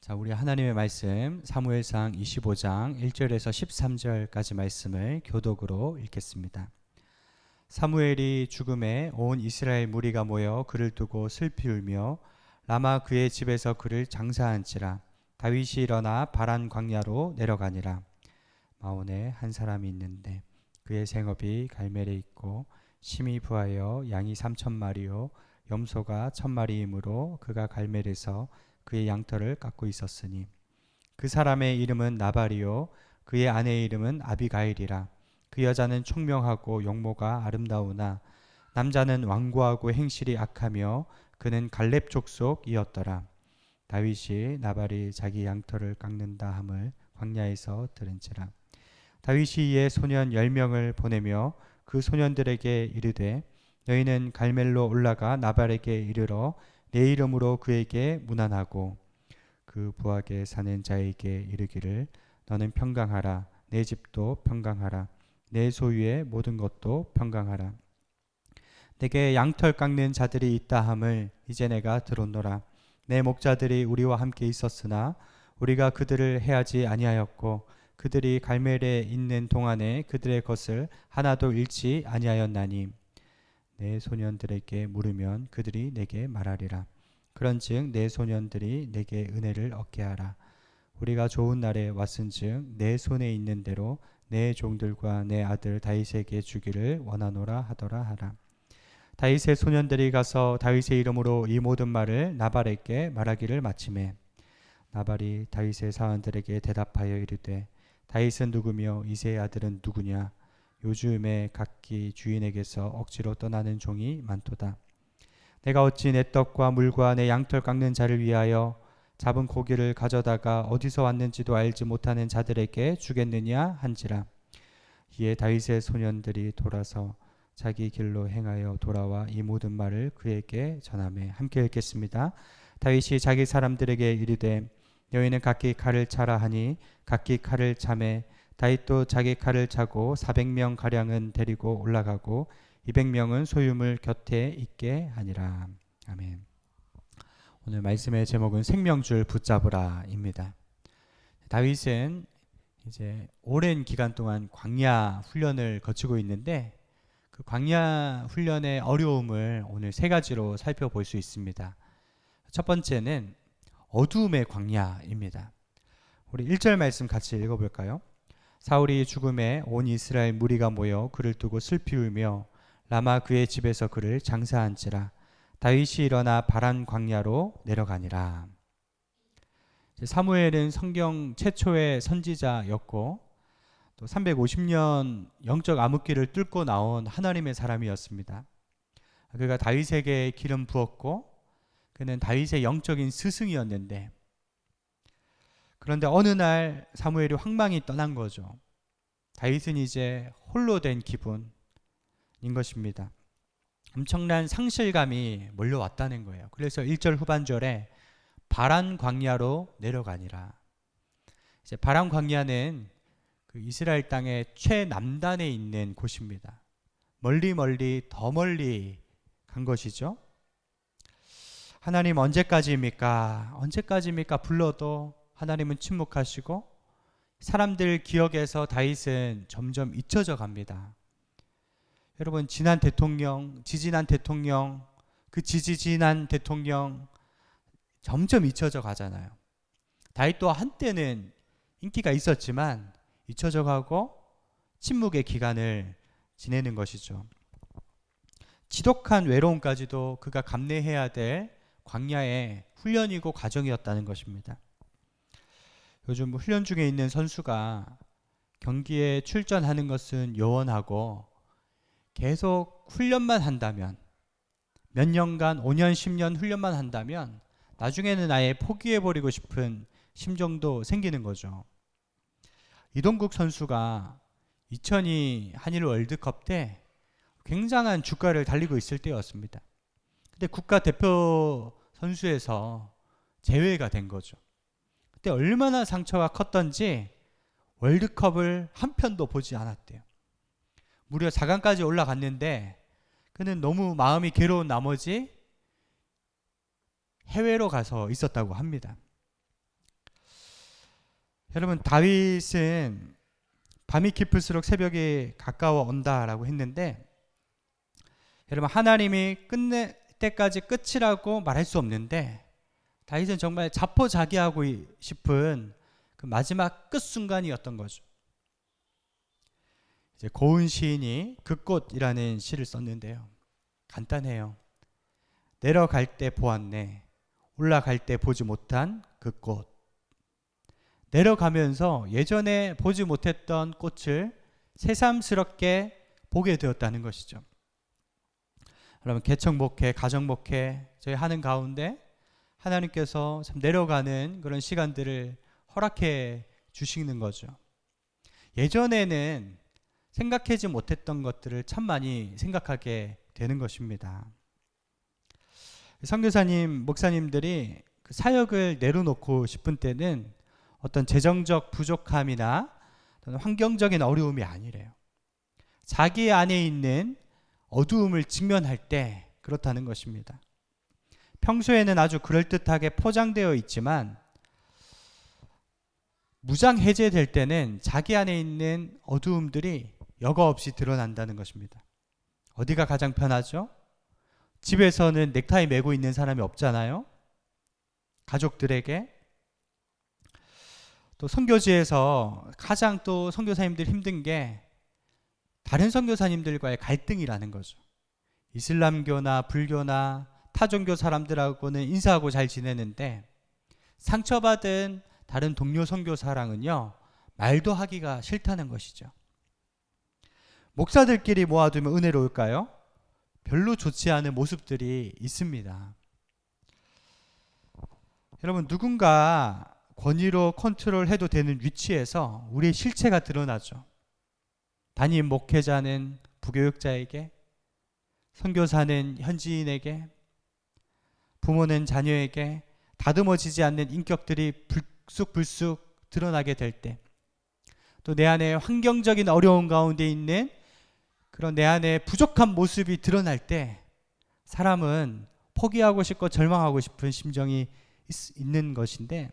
자, 우리 하나님의 말씀 사무엘상 25장 1절에서 13절까지 말씀을 교독으로 읽겠습니다. 사무엘이 죽음에 온 이스라엘 무리가 모여 그를 두고 슬피 울며 라마 그의 집에서 그를 장사한지라. 다윗이 일어나 바란 광야로 내려가니라. 마온에 한 사람이 있는데 그의 생업이 갈멜에 있고 심히 부하여 양이 3,000마리요 염소가 1,000마리이므로 그가 갈멜에서 그의 양털을 깎고 있었으니 그 사람의 이름은 나발이요 그의 아내의 이름은 아비가일이라. 그 여자는 총명하고 용모가 아름다우나 남자는 완고하고 행실이 악하며 그는 갈렙 족속이었더라. 다윗이 나발이 자기 양털을 깎는다 함을 광야에서 들은지라. 다윗이 이에 소년 10명을 보내며 그 소년들에게 이르되 너희는 갈멜로 올라가 나발에게 이르러 내 이름으로 그에게 문안하고 그 부하게 사는 자에게 이르기를 너는 평강하라. 내 집도 평강하라. 내 소유의 모든 것도 평강하라. 내게 양털 깎는 자들이 있다 함을 이제 내가 들었노라. 내 목자들이 우리와 함께 있었으나 우리가 그들을 해하지 아니하였고 그들이 갈멜에 있는 동안에 그들의 것을 하나도 잃지 아니하였나니 내 소년들에게 물으면 그들이 내게 말하리라. 그런즉 내 소년들이 내게 은혜를 얻게 하라. 우리가 좋은 날에 왔은즉 내 손에 있는 대로 내 종들과 내 아들 다윗에게 주기를 원하노라 하더라 하라. 다윗의 소년들이 가서 다윗의 이름으로 이 모든 말을 나발에게 말하기를 마치매 나발이 다윗의 사원들에게 대답하여 이르되 다윗은 누구며 이새의 아들은 누구냐? 요즘에 각기 주인에게서 억지로 떠나는 종이 많도다. 내가 어찌 내 떡과 물과 내 양털 깎는 자를 위하여 잡은 고기를 가져다가 어디서 왔는지도 알지 못하는 자들에게 주겠느냐 한지라. 이에 다윗의 소년들이 돌아서 자기 길로 행하여 돌아와 이 모든 말을 그에게 전하매 함께 읽겠습니다. 다윗이 자기 사람들에게 이르되 너희는 각기 칼을 차라 하니 각기 칼을 차매 다윗도 자기 칼을 차고 400명 가량은 데리고 올라가고 200명은 소유물 곁에 있게 하니라. 아멘. 오늘 말씀의 제목은 생명줄 붙잡으라입니다. 다윗은 이제 오랜 기간 동안 광야 훈련을 거치고 있는데 그 광야 훈련의 어려움을 오늘 세 가지로 살펴볼 수 있습니다. 첫 번째는 어두움의 광야입니다. 우리 1절 말씀 같이 읽어볼까요? 사울이 죽음에 온 이스라엘 무리가 모여 그를 두고 슬피 울며 라마 그의 집에서 그를 장사한지라. 다윗이 일어나 바란 광야로 내려가니라. 사무엘은 성경 최초의 선지자였고 또 350년 영적 암흑기를 뚫고 나온 하나님의 사람이었습니다. 그가 다윗에게 기름 부었고 그는 다윗의 영적인 스승이었는데 그런데 어느 날 사무엘이 황망히 떠난 거죠. 다윗은 이제 홀로 된 기분인 것입니다. 엄청난 상실감이 몰려왔다는 거예요. 그래서 1절 후반절에 바란 광야로 내려가니라. 이제 바란 광야는 그 이스라엘 땅의 최남단에 있는 곳입니다. 멀리 더 멀리 간 것이죠. 하나님 언제까지입니까? 불러도 하나님은 침묵하시고 사람들 기억에서 다윗은 점점 잊혀져 갑니다. 여러분 지난 대통령, 지지난 대통령, 그 지지난 대통령 점점 잊혀져 가잖아요. 다윗도 한때는 인기가 있었지만 잊혀져 가고 침묵의 기간을 지내는 것이죠. 지독한 외로움까지도 그가 감내해야 될 광야의 훈련이고 과정이었다는 것입니다. 요즘 훈련 중에 있는 선수가 경기에 출전하는 것은 요원하고 계속 훈련만 한다면 몇 년간 5년 10년 훈련만 한다면 나중에는 아예 포기해버리고 싶은 심정도 생기는 거죠. 이동국 선수가 2002 한일 월드컵 때 굉장한 주가를 달리고 있을 때였습니다. 근데 국가대표 선수에서 제외가 된 거죠. 그때 얼마나 상처가 컸던지 월드컵을 한 편도 보지 않았대요. 무려 4강까지 올라갔는데 그는 너무 마음이 괴로운 나머지 해외로 가서 있었다고 합니다. 여러분, 다윗은 밤이 깊을수록 새벽이 가까워 온다라고 했는데, 여러분, 하나님이 끝낼 때까지 끝이라고 말할 수 없는데 다윗은 정말 자포자기하고 싶은 그 마지막 끝 순간이었던 거죠. 이제 고은 시인이 그 꽃이라는 시를 썼는데요. 간단해요. 내려갈 때 보았네. 올라갈 때 보지 못한 그 꽃. 내려가면서 예전에 보지 못했던 꽃을 새삼스럽게 보게 되었다는 것이죠. 여러분, 개척 목회, 가정 목회 저희 하는 가운데 하나님께서 참 내려가는 그런 시간들을 허락해 주시는 거죠. 예전에는 생각하지 못했던 것들을 참 많이 생각하게 되는 것입니다. 선교사님, 목사님들이 그 사역을 내려놓고 싶은 때는 어떤 재정적 부족함이나 환경적인 어려움이 아니래요. 자기 안에 있는 어두움을 직면할 때 그렇다는 것입니다. 평소에는 아주 그럴듯하게 포장되어 있지만 무장 해제될 때는 자기 안에 있는 어두움들이 여과 없이 드러난다는 것입니다. 어디가 가장 편하죠? 집에서는 넥타이 메고 있는 사람이 없잖아요. 가족들에게. 또 선교지에서 가장 또 선교사님들 힘든 게 다른 선교사님들과의 갈등이라는 거죠. 이슬람교나 불교나 타종교 사람들하고는 인사하고 잘 지내는데 상처받은 다른 동료 선교사랑은요, 말도 하기가 싫다는 것이죠. 목사들끼리 모아두면 은혜로울까요? 별로 좋지 않은 모습들이 있습니다. 여러분, 누군가 권위로 컨트롤해도 되는 위치에서 우리의 실체가 드러나죠. 담임 목회자는 부교육자에게, 선교사는 현지인에게, 부모는 자녀에게 다듬어지지 않는 인격들이 불쑥불쑥 드러나게 될 때, 또 내 안에 환경적인 어려움 가운데 있는 그런 내 안에 부족한 모습이 드러날 때 사람은 포기하고 싶고 절망하고 싶은 심정이 있는 것인데,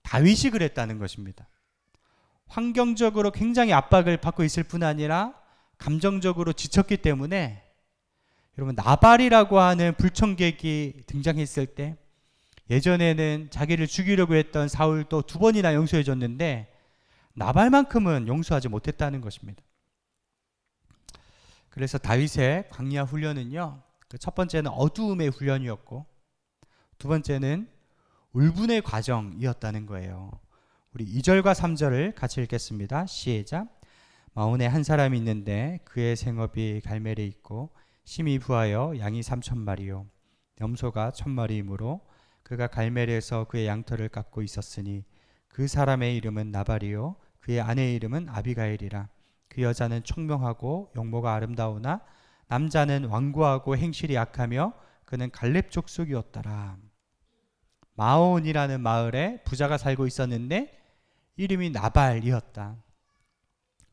다윗이 그랬다는 것입니다. 환경적으로 굉장히 압박을 받고 있을 뿐 아니라 감정적으로 지쳤기 때문에, 여러분, 나발이라고 하는 불청객이 등장했을 때 예전에는 자기를 죽이려고 했던 사울도 2번이나 용서해 줬는데 나발만큼은 용서하지 못했다는 것입니다. 그래서 다윗의 광야 훈련은요, 첫 번째는 어두움의 훈련이었고 두 번째는 울분의 과정이었다는 거예요. 우리 2절과 3절을 같이 읽겠습니다. 시작. 마온에 한 사람이 있는데 그의 생업이 갈멜에 있고 심히 부하여 양이 3,000마리요 염소가 1,000마리이므로 그가 갈멜에서 그의 양털을 깎고 있었으니 그 사람의 이름은 나발이요 그의 아내의 이름은 아비가일이라. 그 여자는 총명하고 용모가 아름다우나 남자는 완고하고 행실이 약하며 그는 갈렙 족속이었더라. 마온이라는 마을에 부자가 살고 있었는데 이름이 나발이었다.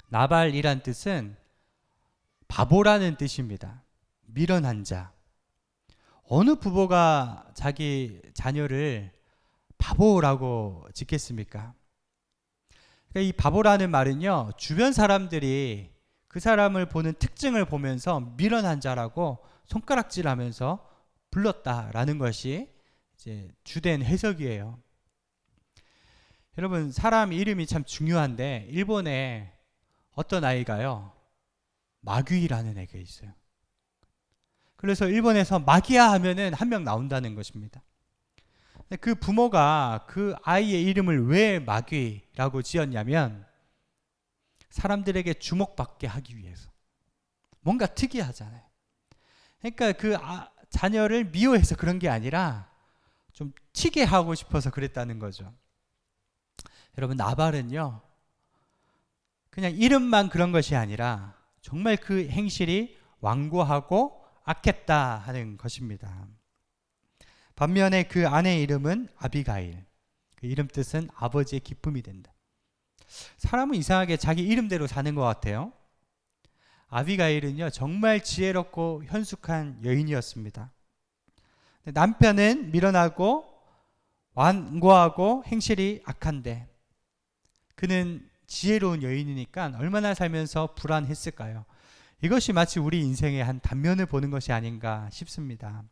나발이란 뜻은 바보라는 뜻입니다. 미련한 자. 어느 부모가 자기 자녀를 바보라고 짓겠습니까? 그러니까 이 바보라는 말은요, 주변 사람들이 그 사람을 보는 특징을 보면서 미련한 자라고 손가락질하면서 불렀다라는 것이 이제 주된 해석이에요. 여러분, 사람 이름이 참 중요한데 일본에 어떤 아이가요, 마귀라는 애가 있어요. 그래서 일본에서 마귀야 하면은 한 명 나온다는 것입니다. 그 부모가 그 아이의 이름을 왜 마귀라고 지었냐면 사람들에게 주목받게 하기 위해서. 뭔가 특이하잖아요. 그러니까 그 자녀를 미워해서 그런 게 아니라 좀 튀게 하고 싶어서 그랬다는 거죠. 여러분, 나발은요, 그냥 이름만 그런 것이 아니라 정말 그 행실이 완고하고 악했다 하는 것입니다. 반면에 그 아내의 이름은 아비가일. 그 이름 뜻은 아버지의 기쁨이 된다. 사람은 이상하게 자기 이름대로 사는 것 같아요. 아비가일은요, 정말 지혜롭고 현숙한 여인이었습니다. 남편은 미련하고 완고하고 행실이 악한데 그는 지혜로운 여인이니까 얼마나 살면서 불안했을까요? 이것이 마치 우리 인생의 한 단면을 보는 것이 아닌가 싶습니다.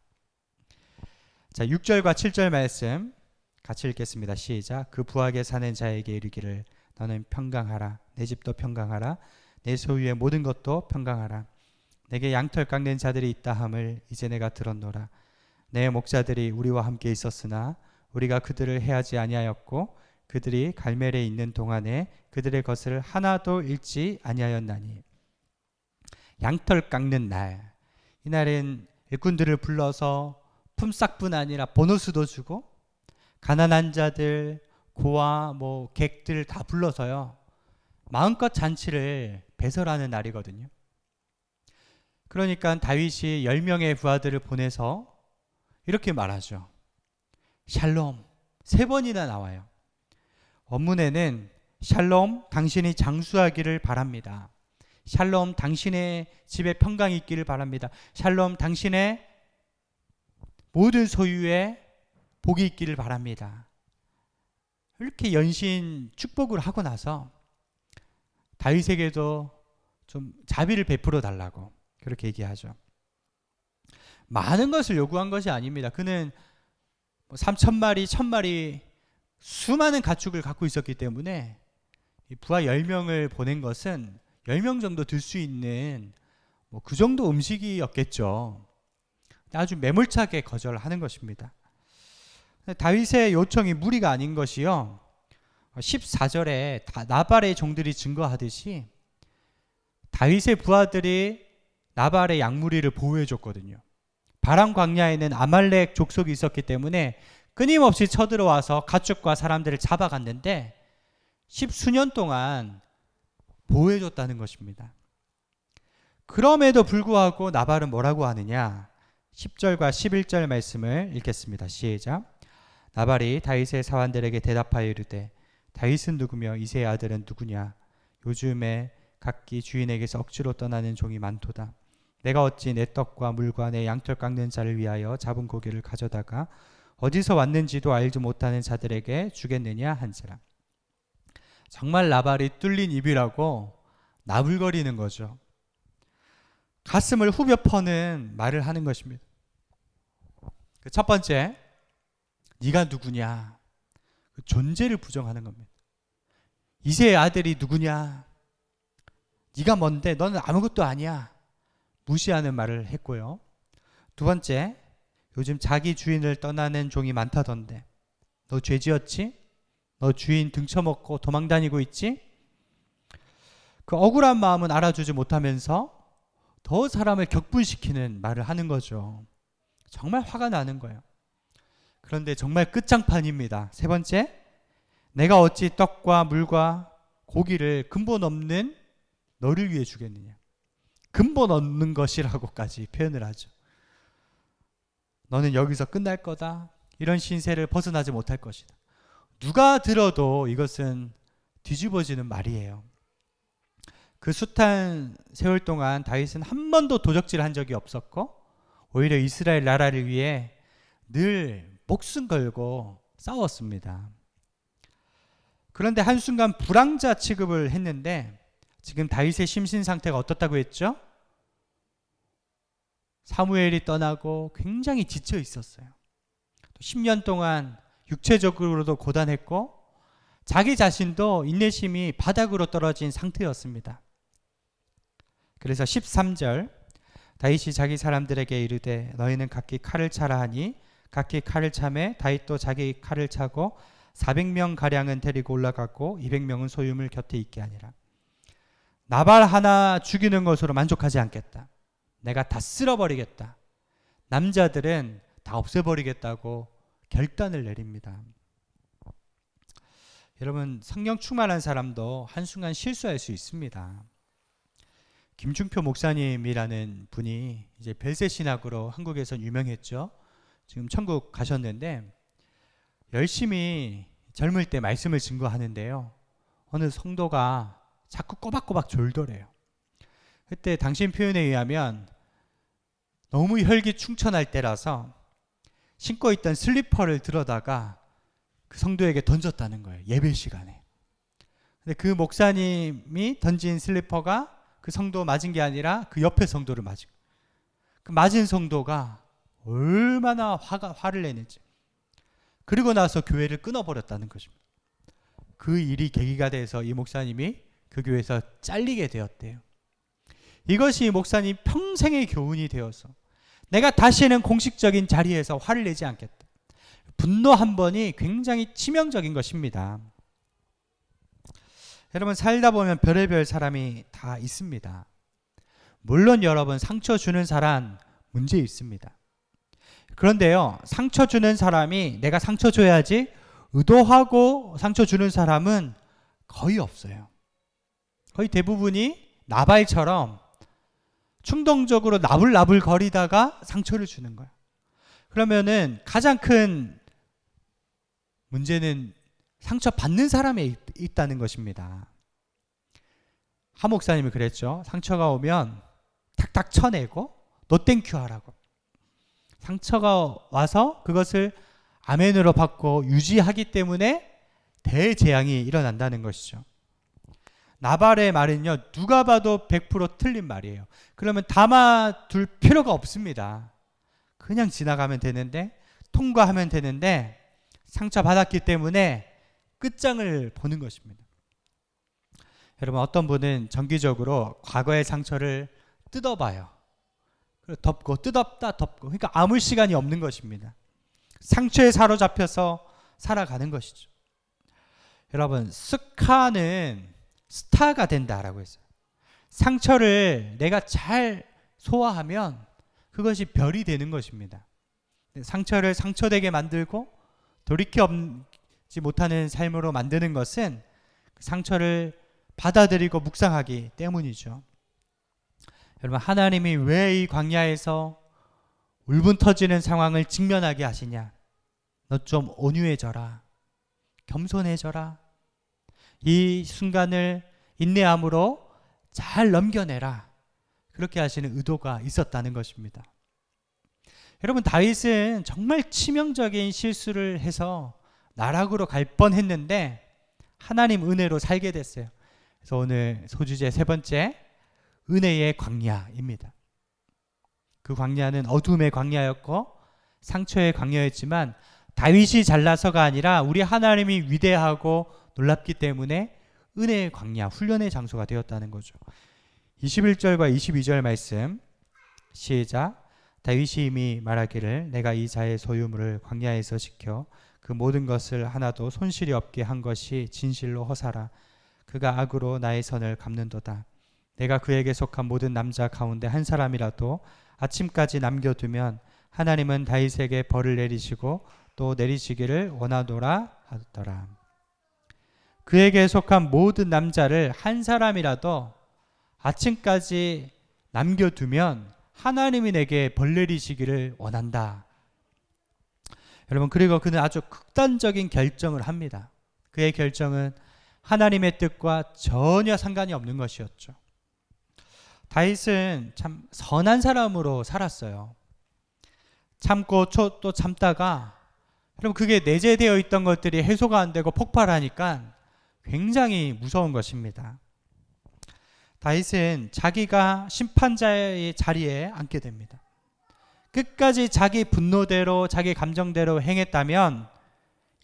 자, 6절과 7절 말씀 같이 읽겠습니다. 시작. 그 부하게 사는 자에게 이르기를 너는 평강하라. 내 집도 평강하라. 내 소유의 모든 것도 평강하라. 내게 양털 깎는 자들이 있다 함을 이제 내가 들었노라. 내 목자들이 우리와 함께 있었으나 우리가 그들을 해하지 아니하였고 그들이 갈멜에 있는 동안에 그들의 것을 하나도 잃지 아니하였나니. 양털 깎는 날, 이날은 일꾼들을 불러서 품삯뿐 아니라 보너스도 주고 가난한 자들, 고아, 객들 다 불러서요 마음껏 잔치를 배설하는 날이거든요. 그러니까 다윗이 10명의 부하들을 보내서 이렇게 말하죠. 샬롬 3번이나 나와요. 원문에는 샬롬 당신이 장수하기를 바랍니다. 샬롬 당신의 집에 평강이 있기를 바랍니다. 샬롬 당신의 모든 소유에 복이 있기를 바랍니다. 이렇게 연신 축복을 하고 나서 다윗에게도 좀 자비를 베풀어 달라고 그렇게 얘기하죠. 많은 것을 요구한 것이 아닙니다. 그는 3,000마리, 1,000마리 수많은 가축을 갖고 있었기 때문에 부하 10명을 보낸 것은 10명 정도 들 수 있는 그 정도 음식이었겠죠. 아주 매몰차게 거절하는 것입니다. 다윗의 요청이 무리가 아닌 것이요. 14절에 나발의 종들이 증거하듯이 다윗의 부하들이 나발의 양무리를 보호해 줬거든요. 바람 광야에는 아말렉 족속이 있었기 때문에 끊임없이 쳐들어와서 가축과 사람들을 잡아갔는데 10수년 동안 보호해 줬다는 것입니다. 그럼에도 불구하고 나발은 뭐라고 하느냐? 10절과 11절 말씀을 읽겠습니다. 시작. 나발이 다윗의 사환들에게 대답하여 이르되 다윗은 누구며 이새의 아들은 누구냐? 요즘에 각기 주인에게서 억지로 떠나는 종이 많도다. 내가 어찌 내 떡과 물과 내 양털 깎는 자를 위하여 잡은 고기를 가져다가 어디서 왔는지도 알지 못하는 자들에게 주겠느냐 한지라. 정말 나발이 뚫린 입이라고 나불거리는 거죠. 가슴을 후벼 퍼는 말을 하는 것입니다. 첫 번째, 네가 누구냐? 그 존재를 부정하는 겁니다. 이새의 아들이 누구냐? 네가 뭔데? 너는 아무것도 아니야. 무시하는 말을 했고요. 두 번째, 요즘 자기 주인을 떠나는 종이 많다던데 너 죄 지었지? 너 주인 등쳐먹고 도망다니고 있지? 그 억울한 마음은 알아주지 못하면서 더 사람을 격분시키는 말을 하는 거죠. 정말 화가 나는 거예요. 그런데 정말 끝장판입니다. 세 번째, 내가 어찌 떡과 물과 고기를 근본 없는 너를 위해 주겠느냐. 근본 없는 것이라고까지 표현을 하죠. 너는 여기서 끝날 거다. 이런 신세를 벗어나지 못할 것이다. 누가 들어도 이것은 뒤집어지는 말이에요. 그 숱한 세월 동안 다윗은 한 번도 도적질을 한 적이 없었고 오히려 이스라엘 나라를 위해 늘 목숨 걸고 싸웠습니다. 그런데 한순간 불황자 취급을 했는데 지금 다윗의 심신 상태가 어떻다고 했죠? 사무엘이 떠나고 굉장히 지쳐 있었어요. 10년 동안 육체적으로도 고단했고 자기 자신도 인내심이 바닥으로 떨어진 상태였습니다. 그래서 13절 다윗이 자기 사람들에게 이르되 너희는 각기 칼을 차라 하니 각기 칼을 차매 다윗도 자기 칼을 차고 400명 가량은 데리고 올라갔고 200명은 소유물 곁에 있게 하니라. 나발 하나 죽이는 것으로 만족하지 않겠다. 내가 다 쓸어버리겠다. 남자들은 다 없애버리겠다고 결단을 내립니다. 여러분, 성령 충만한 사람도 한순간 실수할 수 있습니다. 김중표 목사님이라는 분이 이제 벨세 신학으로 한국에선 유명했죠. 지금 천국 가셨는데 열심히 젊을 때 말씀을 증거하는데요. 어느 성도가 자꾸 꼬박꼬박 졸더래요. 그때 당신 표현에 의하면 너무 혈기 충천할 때라서 신고 있던 슬리퍼를 들어다가 그 성도에게 던졌다는 거예요. 예배 시간에. 근데 그 목사님이 던진 슬리퍼가 그 성도 맞은 게 아니라 그 옆에 성도를 맞은 거예요. 그 맞은 성도가 얼마나 화를 내는지. 그리고 나서 교회를 끊어버렸다는 것입니다. 그 일이 계기가 돼서 이 목사님이 그 교회에서 잘리게 되었대요. 이것이 이 목사님 평생의 교훈이 되어서 내가 다시는 공식적인 자리에서 화를 내지 않겠다. 분노 한 번이 굉장히 치명적인 것입니다. 여러분, 살다 보면 별의별 사람이 다 있습니다. 물론 여러분, 상처 주는 사람 문제 있습니다. 그런데요, 상처 주는 사람이 내가 상처 줘야지 의도하고 상처 주는 사람은 거의 없어요. 거의 대부분이 나발처럼 충동적으로 나불나불 거리다가 상처를 주는 거예요. 그러면은 가장 큰 문제는 상처 받는 사람에 있다는 것입니다. 한 목사님이 그랬죠. 상처가 오면 탁탁 쳐내고 노 땡큐 하라고. 상처가 와서 그것을 아멘으로 받고 유지하기 때문에 대재앙이 일어난다는 것이죠. 나발의 말은요, 누가 봐도 100% 틀린 말이에요. 그러면 담아둘 필요가 없습니다. 그냥 지나가면 되는데, 통과하면 되는데, 상처받았기 때문에 끝장을 보는 것입니다. 여러분, 어떤 분은 정기적으로 과거의 상처를 뜯어봐요. 덮고 뜯었다 덮고. 그러니까 아물 시간이 없는 것입니다. 상처에 사로잡혀서 살아가는 것이죠. 여러분, 스카는 스타가 된다라고 했어요. 상처를 내가 잘 소화하면 그것이 별이 되는 것입니다. 상처를 상처되게 만들고 돌이켜지 못하는 삶으로 만드는 것은 상처를 받아들이고 묵상하기 때문이죠. 여러분, 하나님이 왜 이 광야에서 울분 터지는 상황을 직면하게 하시냐? 너 좀 온유해져라. 겸손해져라. 이 순간을 인내함으로 잘 넘겨내라. 그렇게 하시는 의도가 있었다는 것입니다. 여러분, 다윗은 정말 치명적인 실수를 해서 나락으로 갈 뻔했는데 하나님 은혜로 살게 됐어요. 그래서 오늘 소주제 세 번째, 은혜의 광야입니다. 그 광야는 어둠의 광야였고 상처의 광야였지만 다윗이 잘나서가 아니라 우리 하나님이 위대하고 놀랍기 때문에 은혜의 광야, 훈련의 장소가 되었다는 거죠. 21절과 22절 말씀 시작. 다윗이 이미 말하기를 내가 이 자의 소유물을 광야에서 지켜 그 모든 것을 하나도 손실이 없게 한 것이 진실로 허사라. 그가 악으로 나의 선을 갚는도다. 내가 그에게 속한 모든 남자 가운데 한 사람이라도 아침까지 남겨두면 하나님은 다윗에게 벌을 내리시고 또 내리시기를 원하노라 하더라. 그에게 속한 모든 남자를 한 사람이라도 아침까지 남겨두면 하나님이 내게 벌 내리시기를 원한다. 여러분, 그리고 그는 아주 극단적인 결정을 합니다. 그의 결정은 하나님의 뜻과 전혀 상관이 없는 것이었죠. 다윗은 참 선한 사람으로 살았어요. 참고 또 참다가 그럼 그게 내재되어 있던 것들이 해소가 안 되고 폭발하니까 굉장히 무서운 것입니다. 다윗은 자기가 심판자의 자리에 앉게 됩니다. 끝까지 자기 분노대로 자기 감정대로 행했다면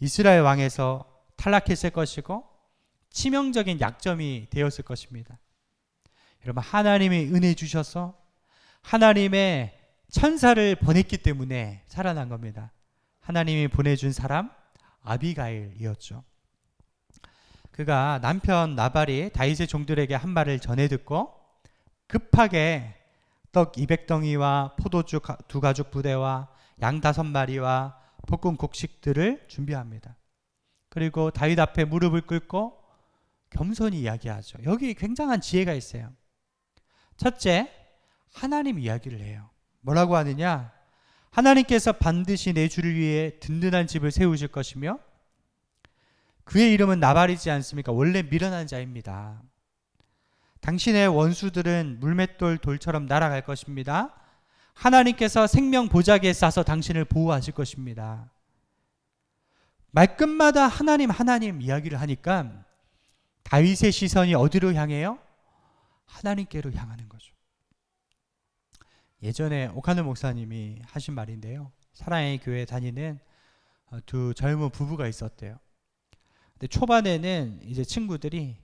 이스라엘 왕에서 탈락했을 것이고 치명적인 약점이 되었을 것입니다. 여러분, 하나님이 은혜 주셔서 하나님의 천사를 보냈기 때문에 살아난 겁니다. 하나님이 보내준 사람 아비가일이었죠. 그가 남편 나발이 다윗의 종들에게 한 말을 전해 듣고 급하게 떡 200덩이와 포도주 2가죽 부대와 양 5마리와 볶은 곡식들을 준비합니다. 그리고 다윗 앞에 무릎을 꿇고 겸손히 이야기하죠. 여기 굉장한 지혜가 있어요. 첫째, 하나님 이야기를 해요. 뭐라고 하느냐? 하나님께서 반드시 내 주를 위해 든든한 집을 세우실 것이며 그의 이름은 나발이지 않습니까? 원래 미련한 자입니다. 당신의 원수들은 물맷돌 돌처럼 날아갈 것입니다. 하나님께서 생명 보자기에 싸서 당신을 보호하실 것입니다. 말끝마다 하나님 하나님 이야기를 하니까 다윗의 시선이 어디로 향해요? 하나님께로 향하는 거죠. 예전에 오카노 목사님이 하신 말인데요. 사랑의 교회 다니는 두 젊은 부부가 있었대요. 근데 초반에는 이제 친구들이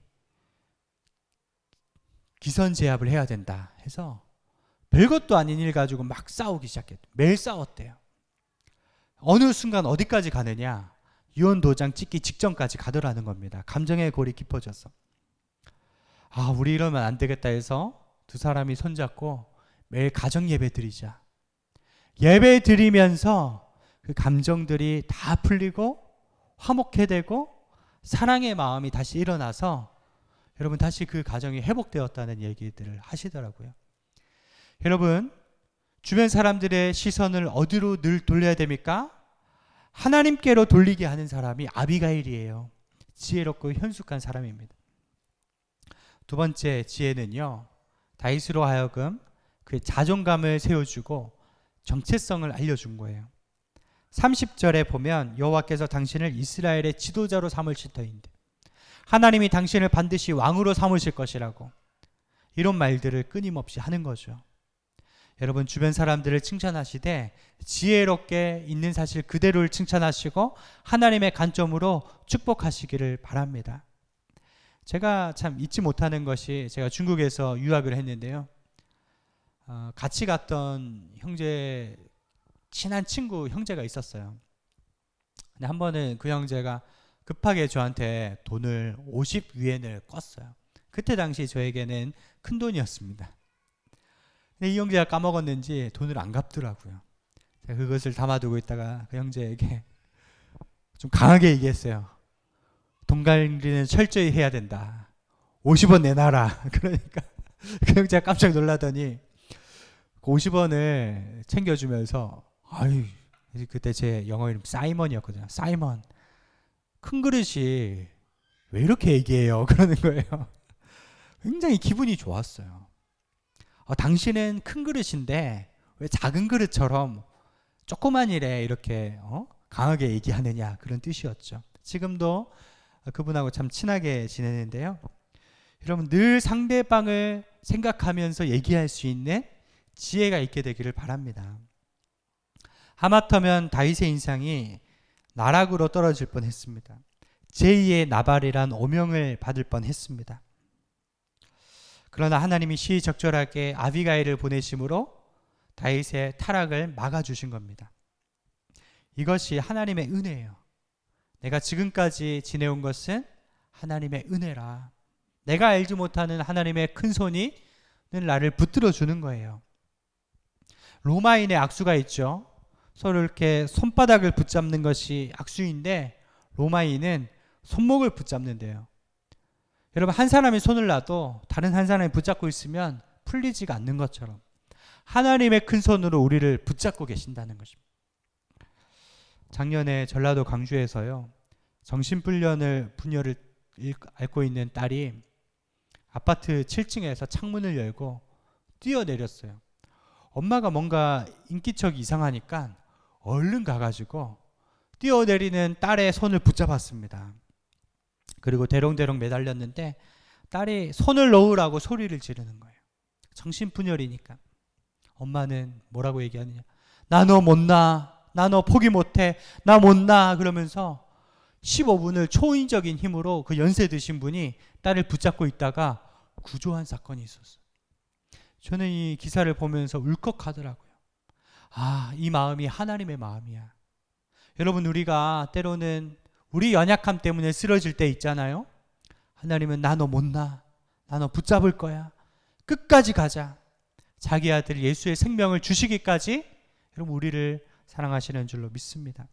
기선제압을 해야 된다 해서 별것도 아닌 일 가지고 막 싸우기 시작했대요. 매일 싸웠대요. 어느 순간 어디까지 가느냐? 유언 도장 찍기 직전까지 가더라는 겁니다. 감정의 골이 깊어져서. 우리 이러면 안 되겠다 해서 두 사람이 손잡고 매일 가정 예배 드리자. 예배 드리면서 그 감정들이 다 풀리고 화목해되고 사랑의 마음이 다시 일어나서 여러분 다시 그 가정이 회복되었다는 얘기들을 하시더라고요. 여러분, 주변 사람들의 시선을 어디로 늘 돌려야 됩니까? 하나님께로 돌리게 하는 사람이 아비가일이에요. 지혜롭고 현숙한 사람입니다. 두 번째 지혜는요, 다윗으로 하여금 그 자존감을 세워주고 정체성을 알려준 거예요. 30절에 보면 여호와께서 당신을 이스라엘의 지도자로 삼으실 터인데 하나님이 당신을 반드시 왕으로 삼으실 것이라고, 이런 말들을 끊임없이 하는 거죠. 여러분, 주변 사람들을 칭찬하시되 지혜롭게 있는 사실 그대로를 칭찬하시고 하나님의 관점으로 축복하시기를 바랍니다. 제가 참 잊지 못하는 것이, 제가 중국에서 유학을 했는데요. 같이 갔던 형제, 친한 친구 형제가 있었어요. 근데 한 번은 그 형제가 급하게 저한테 돈을 50위엔을 껐어요. 그때 당시 저에게는 큰 돈이었습니다. 근데 이 형제가 까먹었는지 돈을 안 갚더라고요. 제가 그것을 담아두고 있다가 그 형제에게 좀 강하게 얘기했어요. 돈 관리는 철저히 해야 된다. 50원 내놔라. 그러니까 그 형제가 깜짝 놀라더니 그 50원을 챙겨주면서, 그때 제 영어 이름 사이먼이었거든요. 사이먼, 큰 그릇이 왜 이렇게 얘기해요? 그러는 거예요. 굉장히 기분이 좋았어요. 당신은 큰 그릇인데 왜 작은 그릇처럼 조그만 일에 이렇게 강하게 얘기하느냐, 그런 뜻이었죠. 지금도 그분하고 참 친하게 지내는데요. 여러분, 늘 상대방을 생각하면서 얘기할 수 있는 지혜가 있게 되기를 바랍니다. 하마터면 다윗의 인상이 나락으로 떨어질 뻔했습니다. 제2의 나발이란 오명을 받을 뻔했습니다. 그러나 하나님이 시의적절하게 아비가일을 보내심으로 다윗의 타락을 막아주신 겁니다. 이것이 하나님의 은혜예요. 내가 지금까지 지내온 것은 하나님의 은혜라. 내가 알지 못하는 하나님의 큰 손이 늘 나를 붙들어 주는 거예요. 로마인의 악수가 있죠. 서로 이렇게 손바닥을 붙잡는 것이 악수인데 로마인은 손목을 붙잡는데요. 여러분, 한 사람이 손을 놔도 다른 한 사람이 붙잡고 있으면 풀리지가 않는 것처럼 하나님의 큰 손으로 우리를 붙잡고 계신다는 것입니다. 작년에 전라도 광주에서요, 정신분열을 앓고 있는 딸이 아파트 7층에서 창문을 열고 뛰어내렸어요. 엄마가 뭔가 인기척이 이상하니까 얼른 가가지고 뛰어내리는 딸의 손을 붙잡았습니다. 그리고 대롱대롱 매달렸는데 딸이 손을 놓으라고 소리를 지르는 거예요. 정신분열이니까. 엄마는 뭐라고 얘기하느냐, 나 너 못 놔, 나 너 포기 못해, 나 못 놔, 그러면서 15분을 초인적인 힘으로 그 연세 드신 분이 딸을 붙잡고 있다가 구조한 사건이 있었어요. 저는 이 기사를 보면서 울컥하더라고요. 이 마음이 하나님의 마음이야. 여러분, 우리가 때로는 우리 연약함 때문에 쓰러질 때 있잖아요. 하나님은 나 너 못 놔, 나 너 붙잡을 거야, 끝까지 가자. 자기 아들 예수의 생명을 주시기까지 여러분 우리를 사랑하시는 줄로 믿습니다.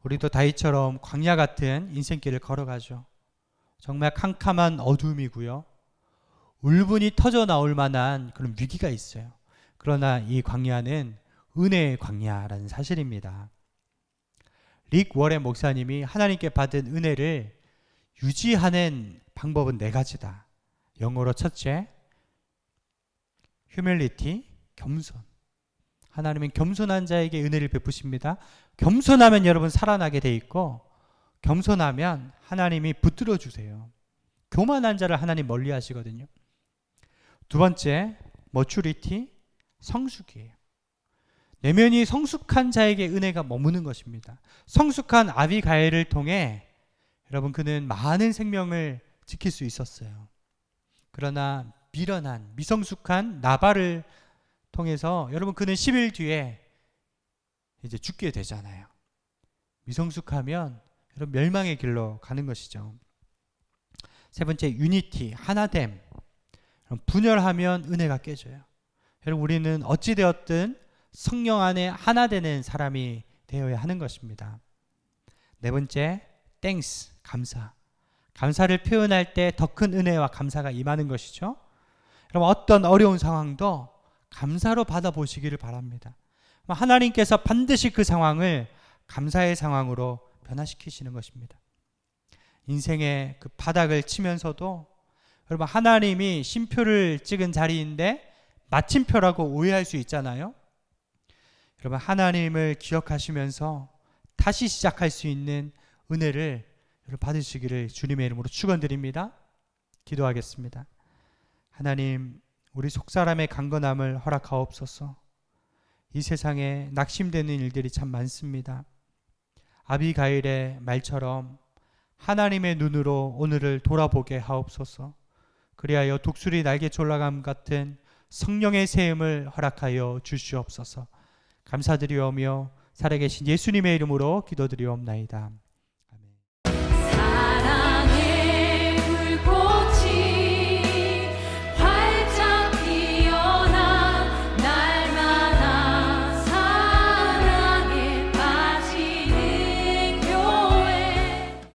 우리도 다윗처럼 광야 같은 인생길을 걸어가죠. 정말 캄캄한 어둠이고요, 울분이 터져 나올 만한 그런 위기가 있어요. 그러나 이 광야는 은혜의 광야라는 사실입니다. 릭 워렌 목사님이 하나님께 받은 은혜를 유지하는 방법은 4가지다. 영어로 첫째, humility, 겸손. 하나님은 겸손한 자에게 은혜를 베푸십니다. 겸손하면 여러분 살아나게 돼 있고, 겸손하면 하나님이 붙들어 주세요. 교만한 자를 하나님 멀리 하시거든요. 두 번째, 머추리티, 성숙이에요. 내면이 성숙한 자에게 은혜가 머무는 것입니다. 성숙한 아비가일을 통해 여러분 그는 많은 생명을 지킬 수 있었어요. 그러나 미련한 미성숙한 나발을 통해서 여러분 그는 10일 뒤에 이제 죽게 되잖아요. 미성숙하면 여러분 멸망의 길로 가는 것이죠. 세 번째, 유니티, 하나됨. 분열하면 은혜가 깨져요. 여러분 우리는 어찌되었든 성령 안에 하나 되는 사람이 되어야 하는 것입니다. 네 번째, 땡스, 감사. 감사를 표현할 때 더 큰 은혜와 감사가 임하는 것이죠. 여러분 어떤 어려운 상황도 감사로 받아보시기를 바랍니다. 하나님께서 반드시 그 상황을 감사의 상황으로 변화시키시는 것입니다. 인생의 그 바닥을 치면서도 여러분 하나님이 쉼표를 찍은 자리인데 마침표라고 오해할 수 있잖아요. 여러분 하나님을 기억하시면서 다시 시작할 수 있는 은혜를 받으시기를 주님의 이름으로 축원드립니다. 기도하겠습니다. 하나님, 우리 속사람의 강건함을 허락하옵소서. 이 세상에 낙심되는 일들이 참 많습니다. 아비가일의 말처럼 하나님의 눈으로 오늘을 돌아보게 하옵소서. 그리하여 독수리 날개 졸라감 같은 성령의 세움을 허락하여 주시옵소서. 감사드리오며 살아계신 예수님의 이름으로 기도드리옵나이다.